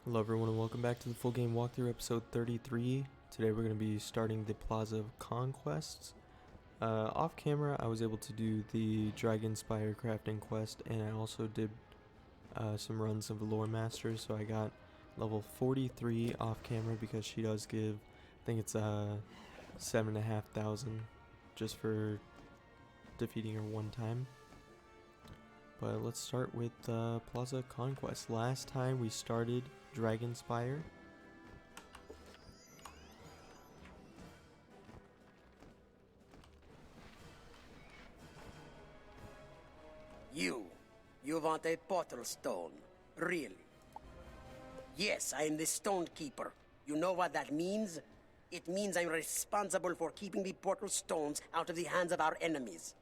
Hello everyone and welcome back to the full game walkthrough episode 33. Today we're going to be starting the Plaza of Conquests. Off camera I was able to do the Dragon Spire crafting quest, and I also did some runs of the Lore Masters, so I got level 43 off camera because she does give, I think it's 7,500 just for defeating her one time. But let's start with Plaza Conquest. Last time we started Dragon Spire. You want a portal stone, really? Yes, I am the stone keeper. You know what that means? It means I'm responsible for keeping the portal stones out of the hands of our enemies.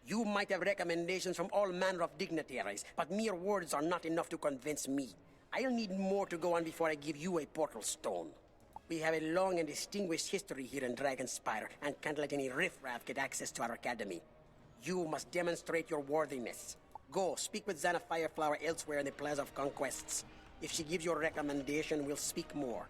You might have recommendations from all manner of dignitaries, but mere words are not enough to convince me. I'll need more to go on before I give you a portal stone. We have a long and distinguished history here in Dragonspire, and can't let any riffraff get access to our academy. You must demonstrate your worthiness. Go, speak with Xana Fireflower elsewhere in the Plaza of Conquests. If she gives you a recommendation, we'll speak more.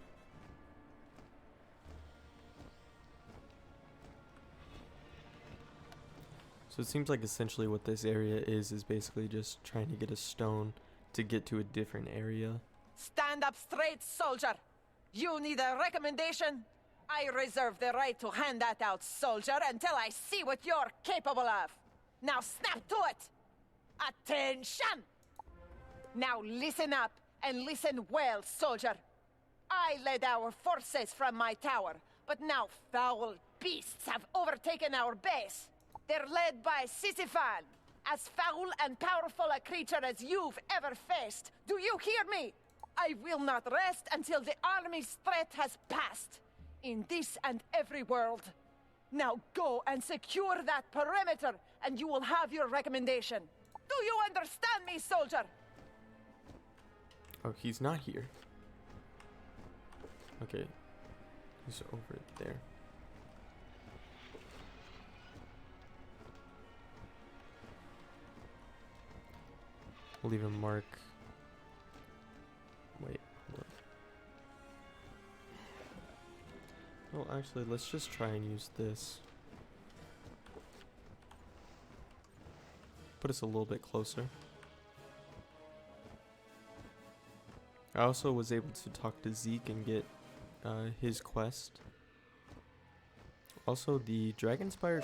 So it seems like essentially what this area is basically just trying to get a stone to get to a different area. Stand up straight, soldier! You need a recommendation? I reserve the right to hand that out, soldier, until I see what you're capable of. Now snap to it! Attention! Now listen up, and listen well, soldier. I led our forces from my tower, but now foul beasts have overtaken our base. They're led by Sisyphon, as foul and powerful a creature as you've ever faced. Do you hear me? I will not rest until the army's threat has passed, in this and every world. Now go and secure that perimeter, and you will have your recommendation. Do you understand me, soldier? Oh, he's not here. Okay. He's over there. We'll leave him mark. Wait, hold on. Well, actually, let's just try and use this. Put us a little bit closer. I also was able to talk to Zeke and get his quest. Also, the Dragonspire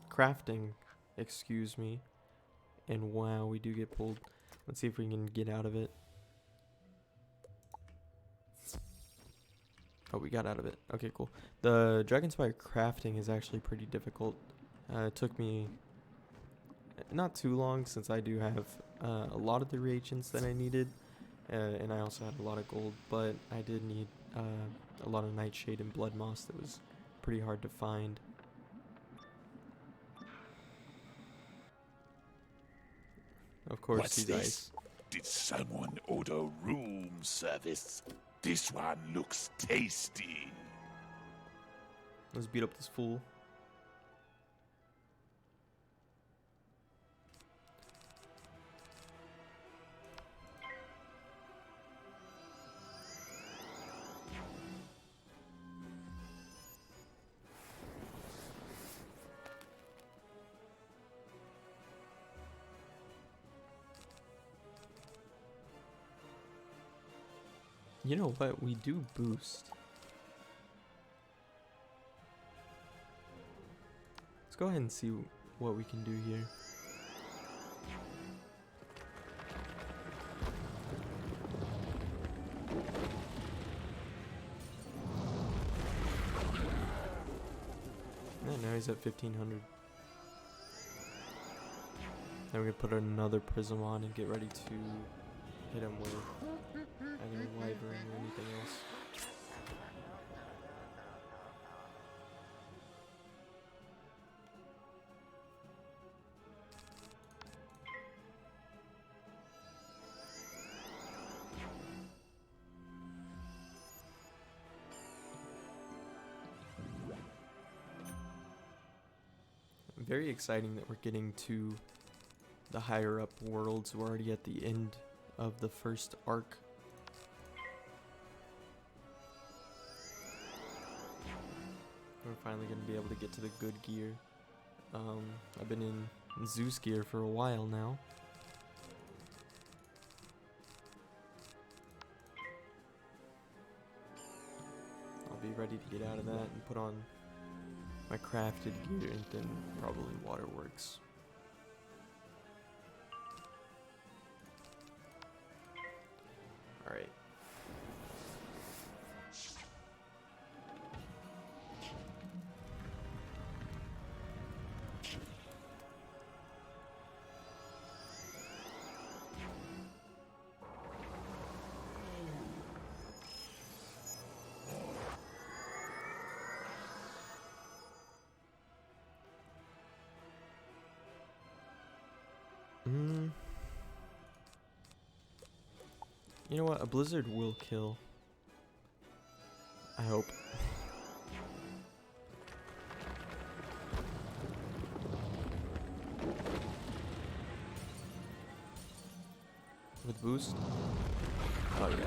crafting, excuse me. And wow, we do get pulled. Let's see if we can get out of it. Oh, we got out of it. Okay, cool. The Dragonspire crafting is actually pretty difficult. It took me not too long, since I do have a lot of the reagents that I needed, and I also had a lot of gold, but I did need a lot of nightshade and blood moss that was pretty hard to find. Of course, What's he's this? ice. Did someone order room service? This one looks tasty. Let's beat up this fool. You know what? We do boost. Let's go ahead and see what we can do here. Yeah, now he's at 1500. Then we can put another prism on and get ready to hit him with either wyvern or anything else. Very exciting that we're getting to the higher up worlds. We're already at the end of the first arc. We're finally going to be able to get to the good gear. I've been in Zeus gear for a while now. I'll be ready to get out of that and put on my crafted gear and then probably waterworks. Alright. You know what? A blizzard will kill. I hope. With boost? Oh yeah.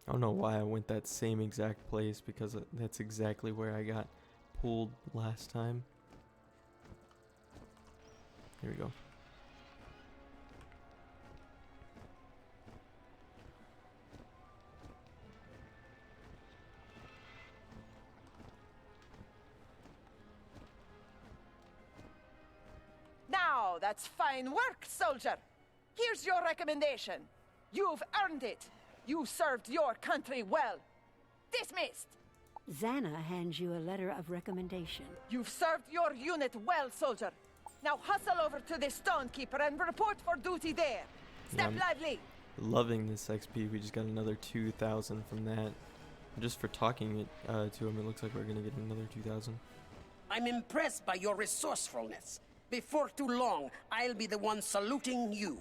I don't know why I went that same exact place, because that's exactly where I got pulled last time. Here we go. Now, that's fine work, soldier. Here's your recommendation. You've earned it. You served your country well. Dismissed. Xana hands you a letter of recommendation. You've served your unit well, soldier. Now hustle over to the Stonekeeper and report for duty there. Step Yeah, lively. Loving this XP. We just got another 2,000 from that. Just for talking it to him, it looks like we're gonna get another 2,000. I'm impressed by your resourcefulness. Before too long, I'll be the one saluting you.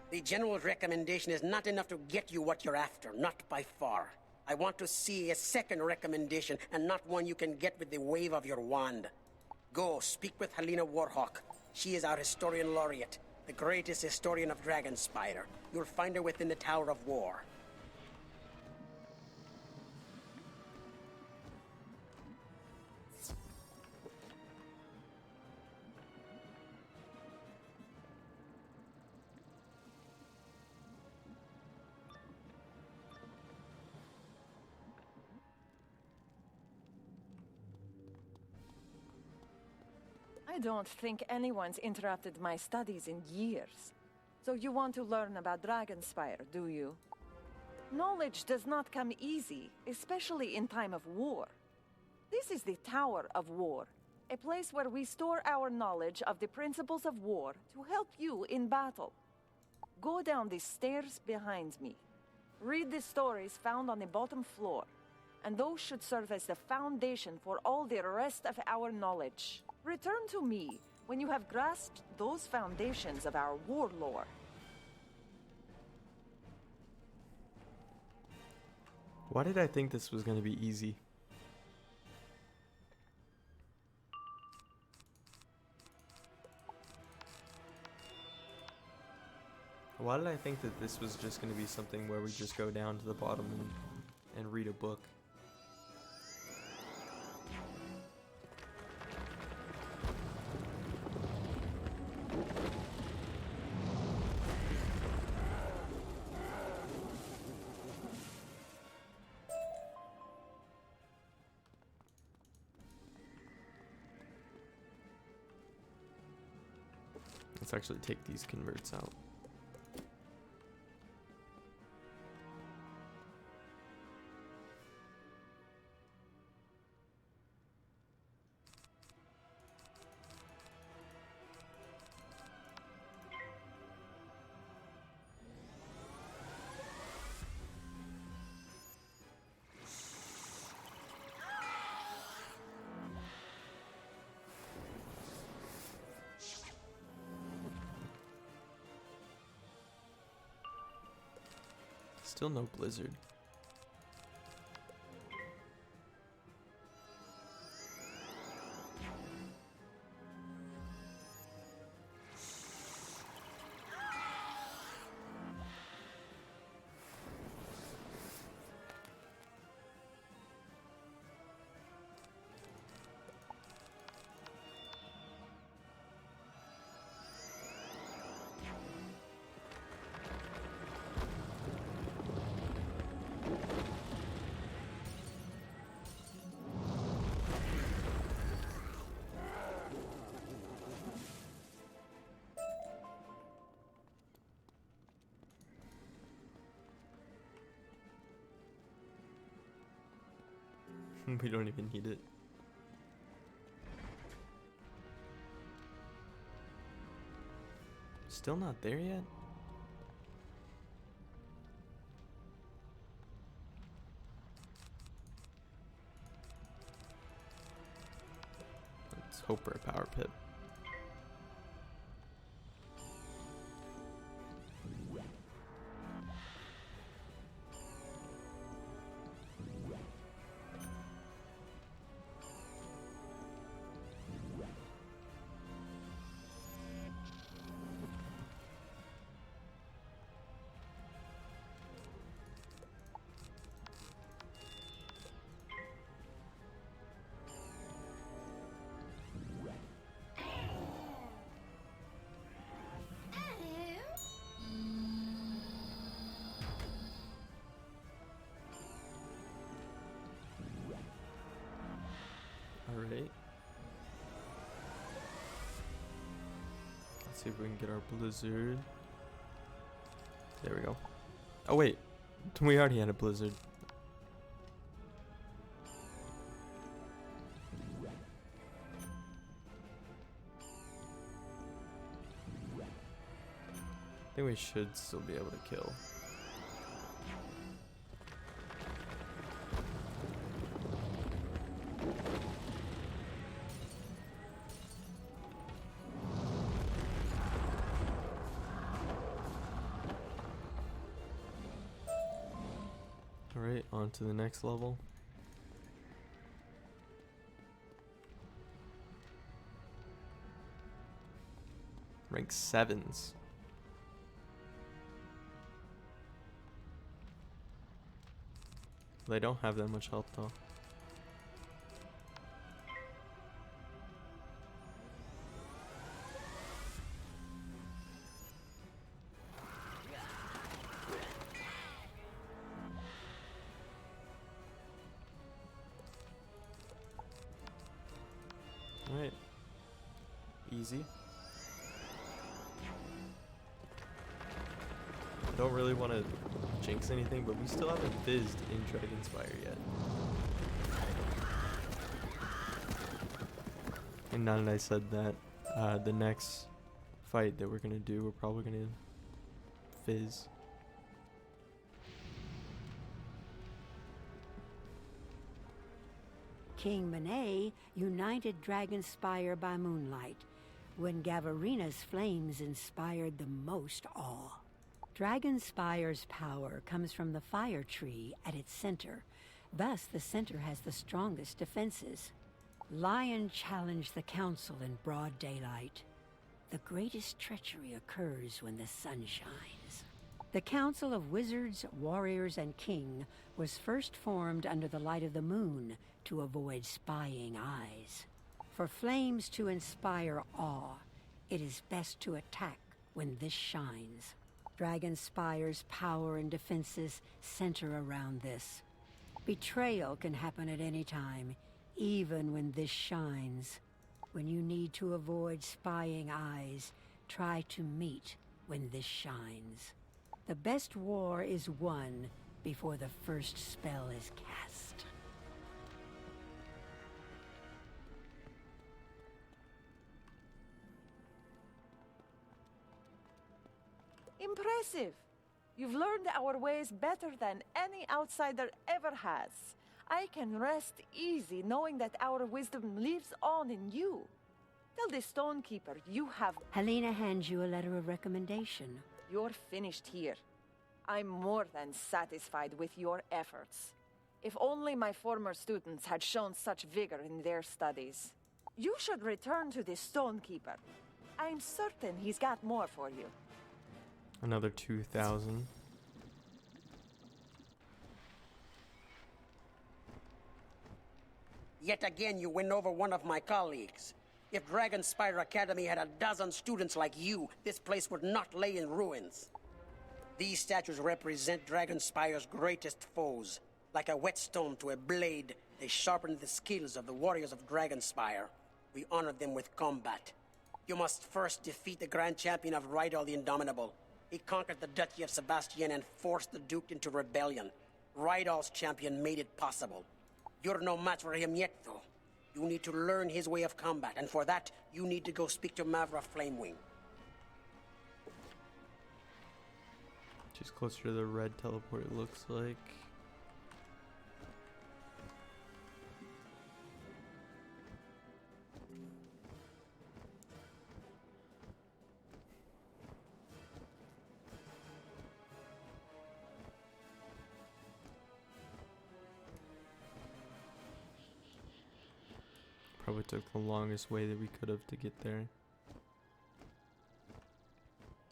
The general recommendation is not enough to get you what you're after, not by far. I want to see a second recommendation, and not one you can get with the wave of your wand. Go, speak with Helena Warhawk. She is our historian laureate, the greatest historian of Dragonspire. You'll find her within the Tower of War. I don't think anyone's interrupted my studies in years. So you want to learn about Dragonspire, do you? Knowledge does not come easy, especially in time of war. This is the Tower of War, a place where we store our knowledge of the principles of war to help you in battle. Go down the stairs behind me. Read the stories found on the bottom floor, and those should serve as the foundation for all the rest of our knowledge. Return to me when you have grasped those foundations of our war lore. Why did I think this was gonna be easy? Why did I think that this was just gonna be something where we just go down to the bottom and read a book? Let's actually take these converts out. Still no blizzard. We don't even need it. Still not there yet? Let's hope for a power pip. Alright. Let's see if we can get our blizzard. There we go. Oh wait, we already had a blizzard. I think we should still be able to kill. Alright, on to the next level. Rank 7s. They don't have that much health though. Alright. Easy. I don't really want to jinx anything, but we still haven't fizzed in Dragonspire yet. And now that I said that, the next fight that we're going to do, we're probably going to fizz. King Monet united Dragonspire by moonlight, when Gavarina's flames inspired the most awe. Dragonspire's power comes from the fire tree at its center. Thus, the center has the strongest defenses. Lion challenged the council in broad daylight. The greatest treachery occurs when the sun shines. The Council of Wizards, Warriors, and King was first formed under the light of the moon to avoid spying eyes. For flames to inspire awe, it is best to attack when this shines. Dragonspire's power and defenses center around this. Betrayal can happen at any time, even when this shines. When you need to avoid spying eyes, try to meet when this shines. The best war is won before the first spell is cast. Impressive! You've learned our ways better than any outsider ever has. I can rest easy knowing that our wisdom lives on in you. Tell the Stonekeeper you have... Helena hands you a letter of recommendation. You're finished here. I'm more than satisfied with your efforts. If only my former students had shown such vigor in their studies. You should return to the Stonekeeper. I'm certain he's got more for you. Another 2,000. Yet again, you win over one of my colleagues. If Dragonspire Academy had a dozen students like you, this place would not lay in ruins. These statues represent Dragonspire's greatest foes. Like a whetstone to a blade, they sharpen the skills of the warriors of Dragonspire. We honor them with combat. You must first defeat the Grand Champion of Rydal the Indomitable. He conquered the Duchy of Sebastian and forced the Duke into rebellion. Rydal's champion made it possible. You're no match for him yet, though. You need to learn his way of combat, and for that, you need to go speak to Mavra Flamewing. Just closer to the red teleport, it looks like. Probably took the longest way that we could have to get there.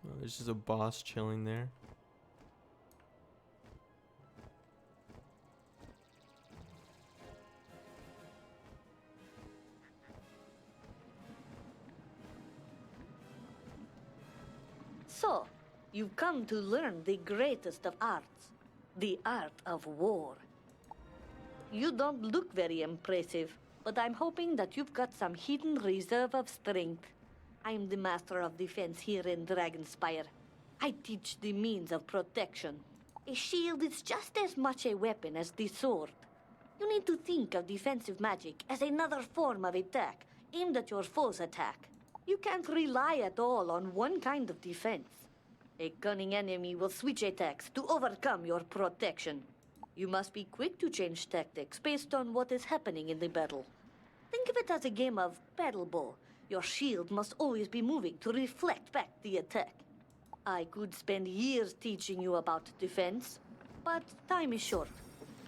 Oh, there's just a boss chilling there. So, you've come to learn the greatest of arts, the art of war. You don't look very impressive, but I'm hoping that you've got some hidden reserve of strength. I'm the master of defense here in Dragonspire. I teach the means of protection. A shield is just as much a weapon as the sword. You need to think of defensive magic as another form of attack, aimed at your foe's attack. You can't rely at all on one kind of defense. A cunning enemy will switch attacks to overcome your protection. You must be quick to change tactics based on what is happening in the battle. Think of it as a game of battle ball. Your shield must always be moving to reflect back the attack. I could spend years teaching you about defense, but time is short.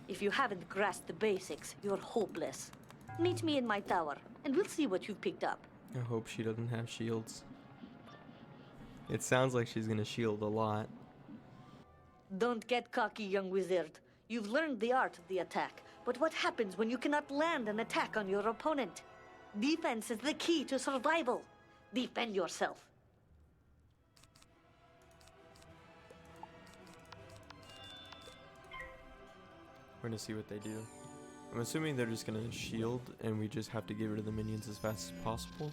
If you haven't grasped the basics, you're hopeless. Meet me in my tower, and we'll see what you've picked up. I hope she doesn't have shields. It sounds like she's gonna shield a lot. Don't get cocky, young wizard. You've learned the art of the attack, but what happens when you cannot land an attack on your opponent? Defense is the key to survival. Defend yourself. We're gonna see what they do. I'm assuming they're just gonna shield and we just have to get rid of the minions as fast as possible.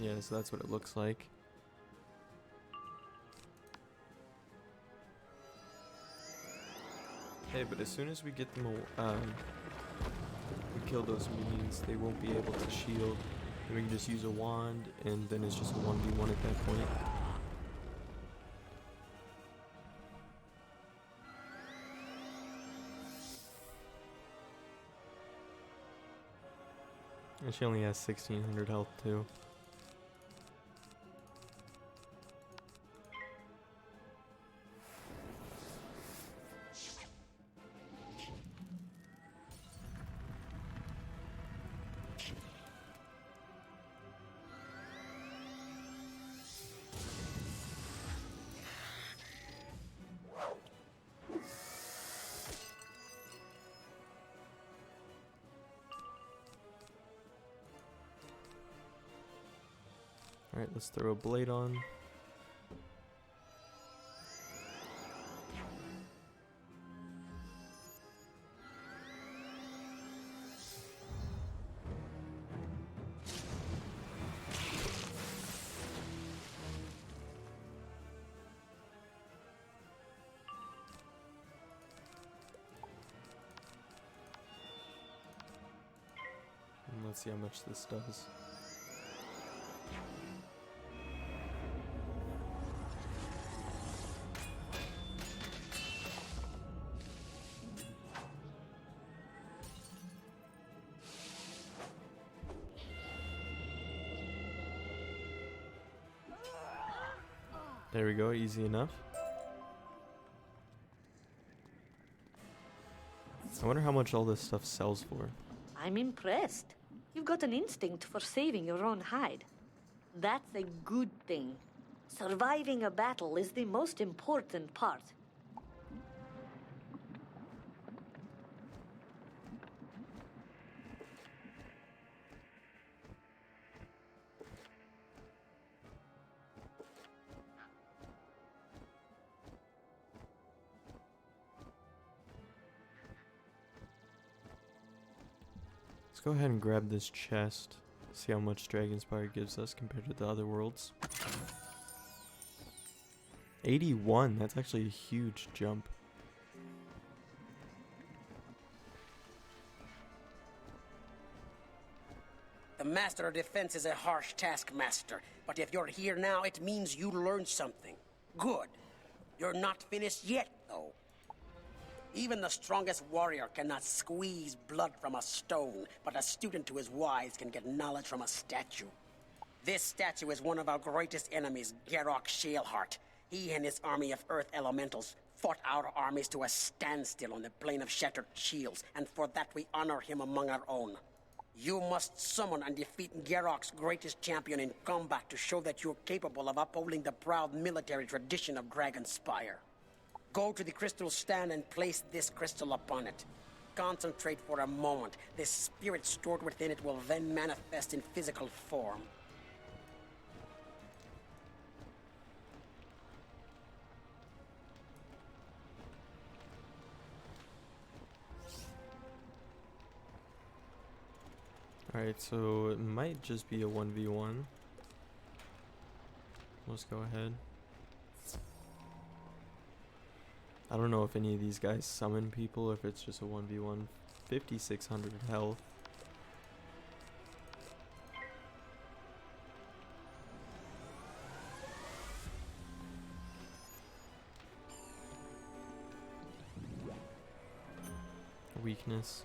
Yeah, so that's what it looks like. Hey, but as soon as we get them, we kill those minions, they won't be able to shield. And we can just use a wand, and then it's just a 1v1 at that point. And she only has 1600 health too. Alright, let's throw a blade on. And let's see how much this does. There we go, easy enough. I wonder how much all this stuff sells for. I'm impressed. You've got an instinct for saving your own hide. That's a good thing. Surviving a battle is the most important part. Let's go ahead and grab this chest. See how much Dragonspire gives us compared to the other worlds. 81, that's actually a huge jump. The Master of Defense is a harsh taskmaster, but if you're here now, it means you learned something. Good. You're not finished yet, though. Even the strongest warrior cannot squeeze blood from a stone, but a student who is wise can get knowledge from a statue. This statue is one of our greatest enemies, Garrock Shaleheart. He and his army of Earth Elementals fought our armies to a standstill on the Plain of Shattered Shields, and for that we honor him among our own. You must summon and defeat Garrock's greatest champion in combat to show that you're capable of upholding the proud military tradition of Dragonspire. Go to the crystal stand and place this crystal upon it. Concentrate for a moment. The spirit stored within it will then manifest in physical form. Alright, so it might just be a 1v1. Let's go ahead. I don't know if any of these guys summon people, or if it's just a 1v1. 5,600 health. Weakness.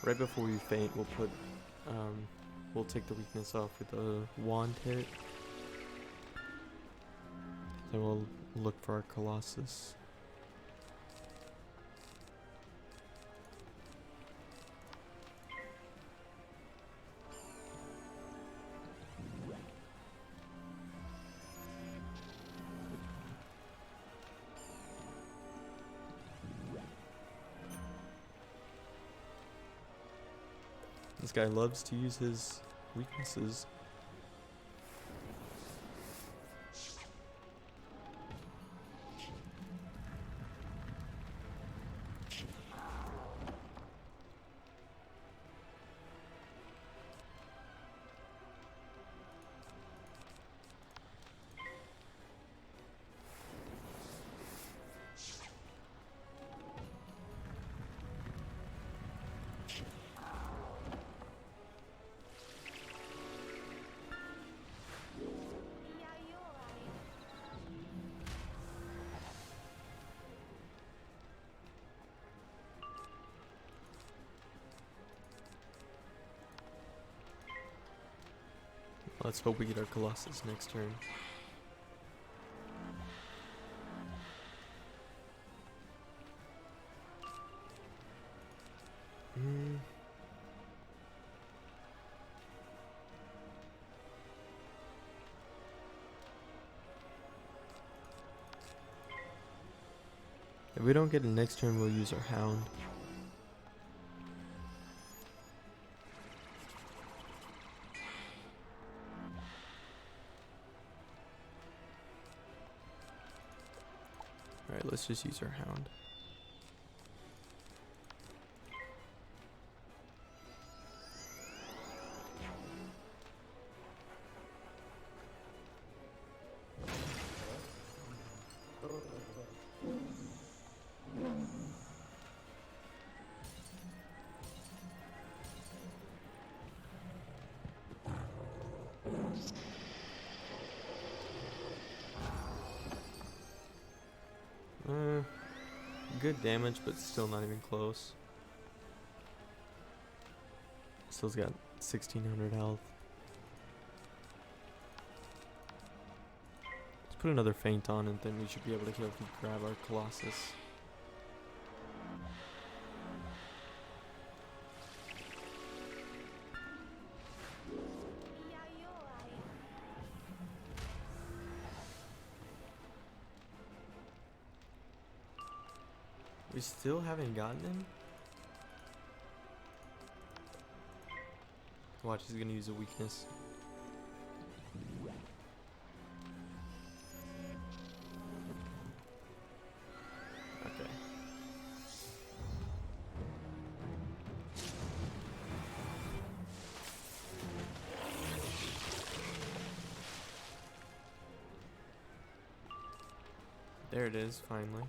Right before we faint, we'll take the weakness off with a wand hit. Then we'll look for our Colossus. This guy loves to use his weaknesses. Let's hope we get our Colossus next turn. If we don't get it next turn, we'll use our Hound. Alright, let's just use our Hound. Good damage, but still not even close. Still's got 1600 health. Let's put another feint on and then we should be able to heal if we grab our Colossus. We still haven't gotten him? Watch, he's gonna use a weakness. Okay. There it is, finally.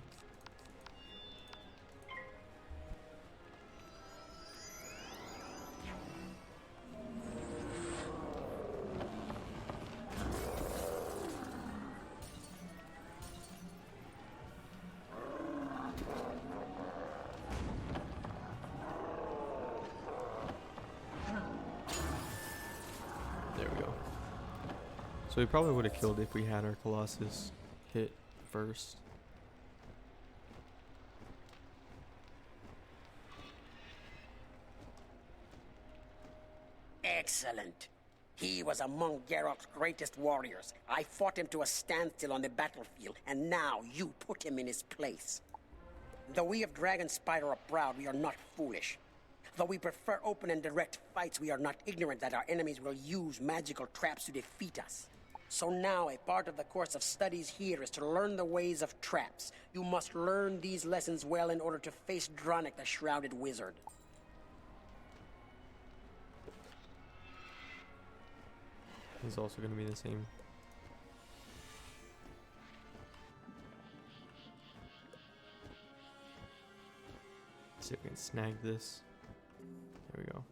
So we probably would have killed if we had our Colossus hit first. Excellent. He was among Geralt's greatest warriors. I fought him to a standstill on the battlefield, and now you put him in his place. Though we of Dragonspire are proud, we are not foolish. Though we prefer open and direct fights, we are not ignorant that our enemies will use magical traps to defeat us. So now, a part of the course of studies here is to learn the ways of traps. You must learn these lessons well in order to face Dronic, the Shrouded Wizard. He's also going to be the same. See if we can snag this. There we go.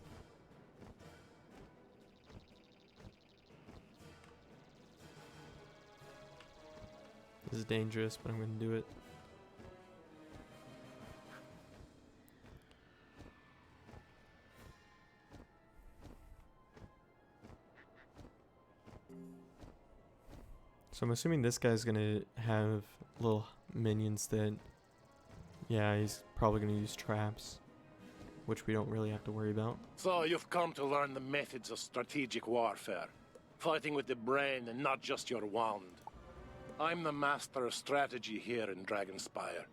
This is dangerous, but I'm going to do it. So I'm assuming this guy's going to have little minions that, yeah, he's probably going to use traps, which we don't really have to worry about. So you've come to learn the methods of strategic warfare. Fighting with the brain and not just your wand. I'm the master of strategy here in Dragonspire,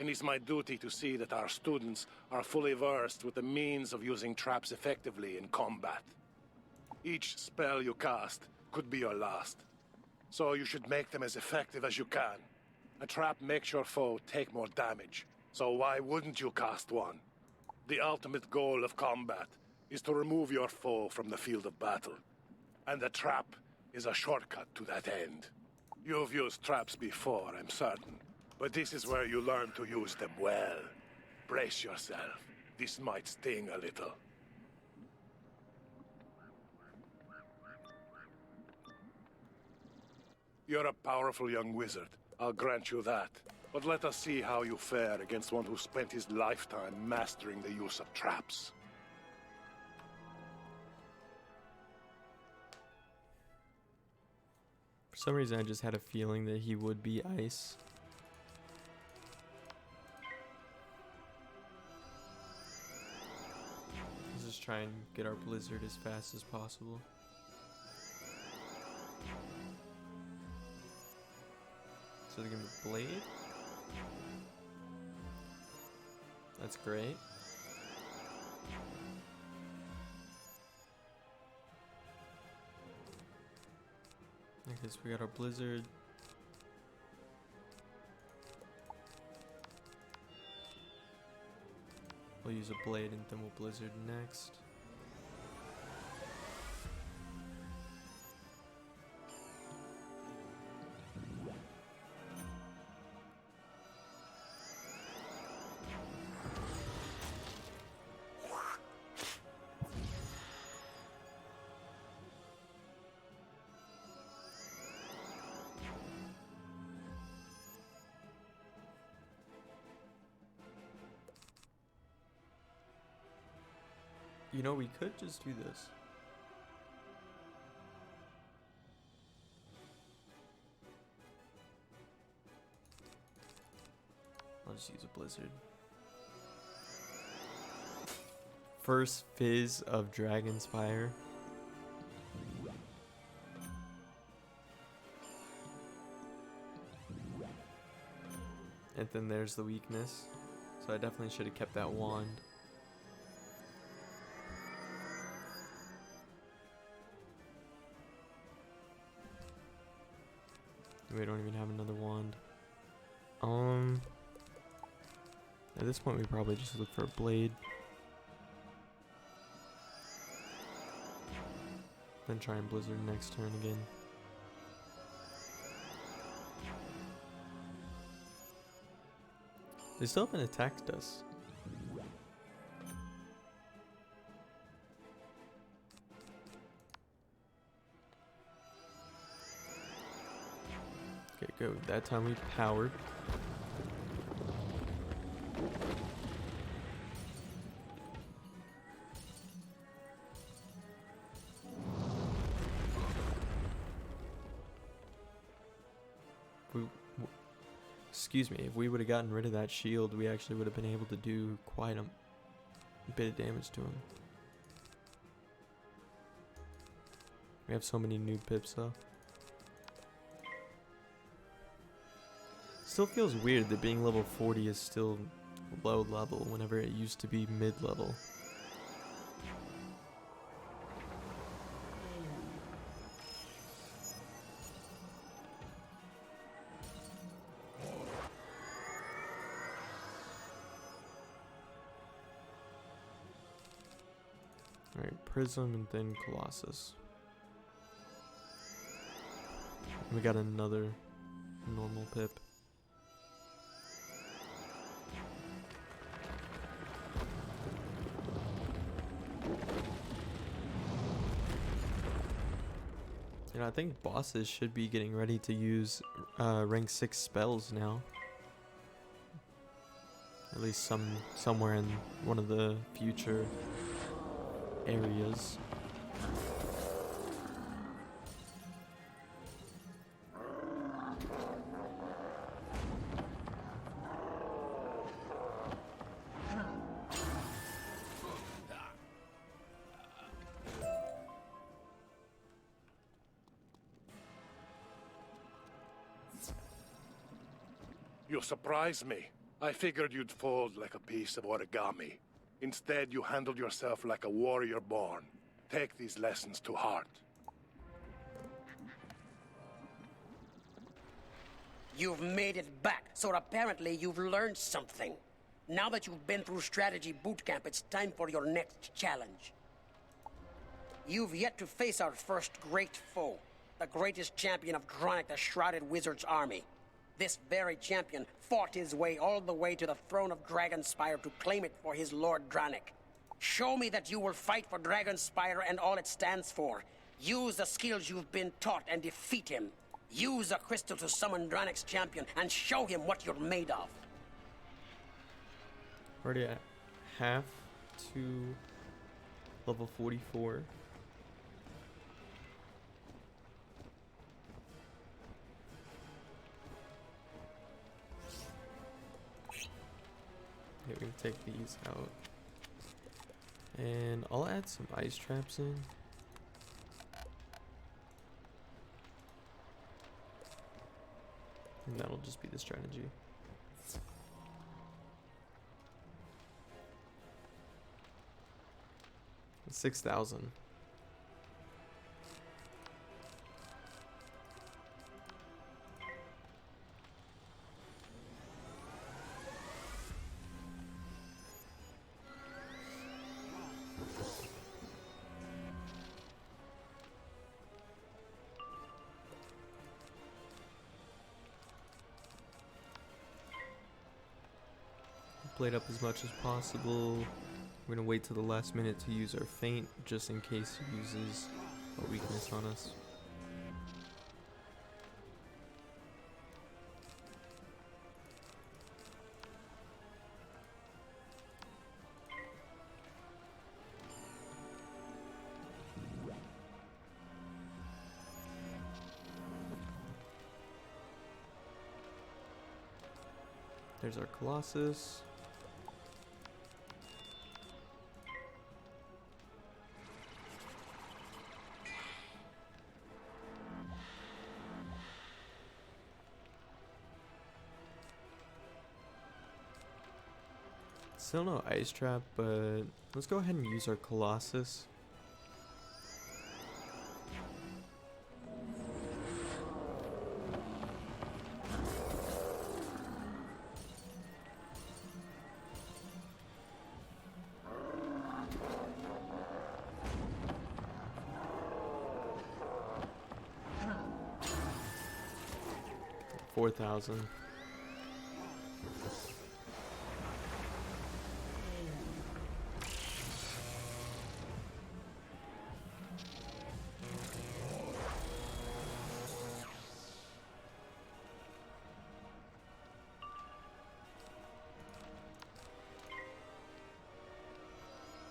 and it's my duty to see that our students are fully versed with the means of using traps effectively in combat. Each spell you cast could be your last, so you should make them as effective as you can. A trap makes your foe take more damage, so why wouldn't you cast one? The ultimate goal of combat is to remove your foe from the field of battle, and the trap is a shortcut to that end. You've used traps before, I'm certain, but this is where you learn to use them well. Brace yourself. This might sting a little. You're a powerful young wizard, I'll grant you that. But let us see how you fare against one who spent his lifetime mastering the use of traps. For some reason, I just had a feeling that he would be ice. Let's just try and get our blizzard as fast as possible. So they're gonna be blade. That's great. I guess we got our blizzard. We'll use a blade and then we'll blizzard next. You know, we could just do this. just use a blizzard. First fizz of Dragonspire. And then there's the weakness. So I definitely should have kept that wand. We don't even have another wand. At this point we probably just look for a blade. Then try and blizzard next turn again. They still haven't attacked us. Okay, go. That time we powered. Excuse me, if we would have gotten rid of that shield, we actually would have been able to do quite a bit of damage to him. We have so many new pips though. Still feels weird that being level 40 is still low level whenever it used to be mid level. Alright, Prism and then Colossus. We got another normal pip. And I think bosses should be getting ready to use rank 6 spells now. At least somewhere in one of the future areas. You surprised me. I figured you'd fold like a piece of origami. Instead, you handled yourself like a warrior born. Take these lessons to heart. You've made it back, so apparently you've learned something. Now that you've been through strategy boot camp, it's time for your next challenge. You've yet to face our first great foe, the greatest champion of Dronic, the Shrouded Wizard's army. This very champion fought his way all the way to the throne of Dragonspire to claim it for his Lord Dronic. Show me that you will fight for Dragonspire and all it stands for. Use the skills you've been taught and defeat him. Use a crystal to summon Dronic's champion and show him what you're made of. Already at half to level 44. Okay, we can take these out. And I'll add some ice traps in. And that'll just be the strategy. $6,000. Blade up as much as possible. We're gonna wait till the last minute to use our feint, just in case he uses a weakness on us. There's our Colossus. Still no ice trap, but let's go ahead and use our Colossus. $4,000.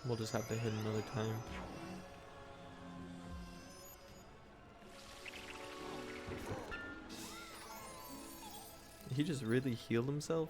We'll just have to hit another time. He just really healed himself?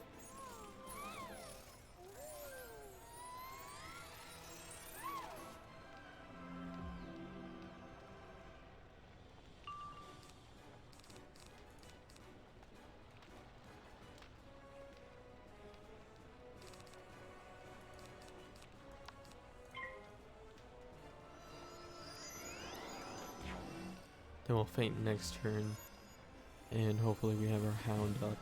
Then we'll faint next turn, and hopefully we have our hound up.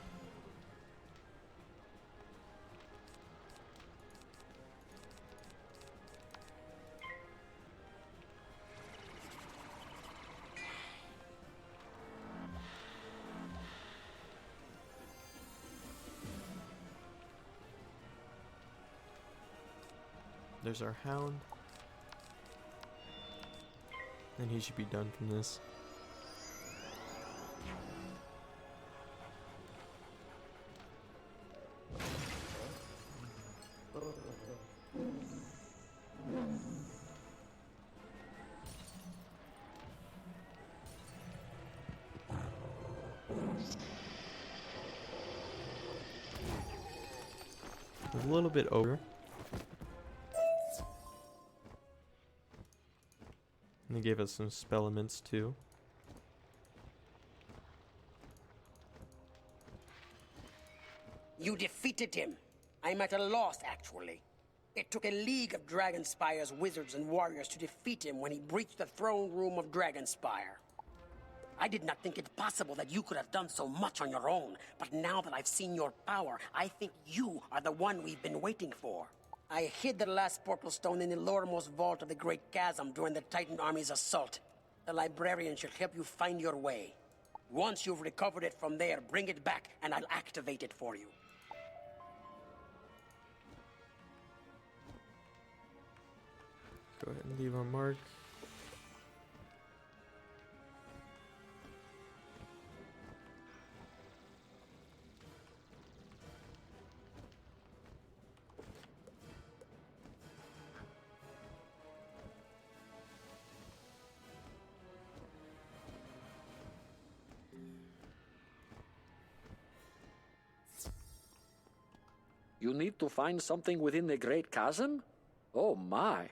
There's our hound. And he should be done from this. A little bit over. And they gave us some spellaments too. You defeated him. I'm at a loss, actually. It took a league of Dragonspire's wizards and warriors to defeat him when he breached the throne room of Dragonspire. I did not think it possible that you could have done so much on your own, but now that I've seen your power, I think you are the one we've been waiting for. I hid the last portal stone in the lowermost vault of the Great Chasm during the Titan Army's assault. The librarian should help you find your way. Once you've recovered it from there, bring it back, and I'll activate it for you. Go ahead and leave our mark. You need to find something within the Great Chasm? Oh my.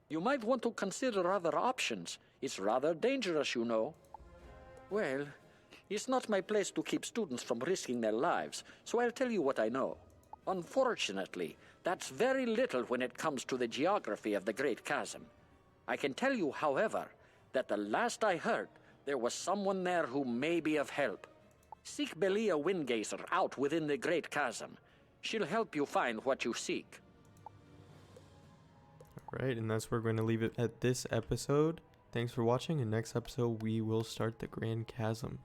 You might want to consider other options. It's rather dangerous, you know. Well, it's not my place to keep students from risking their lives, so I'll tell you what I know. Unfortunately, that's very little when it comes to the geography of the Great Chasm. I can tell you, however, that the last I heard, there was someone there who may be of help. Seek Belia Windgazer out within the Great Chasm. She'll help you find what you seek. Alright, and that's where we're going to leave it at this episode. Thanks for watching, and next episode we will start the Grand Chasm.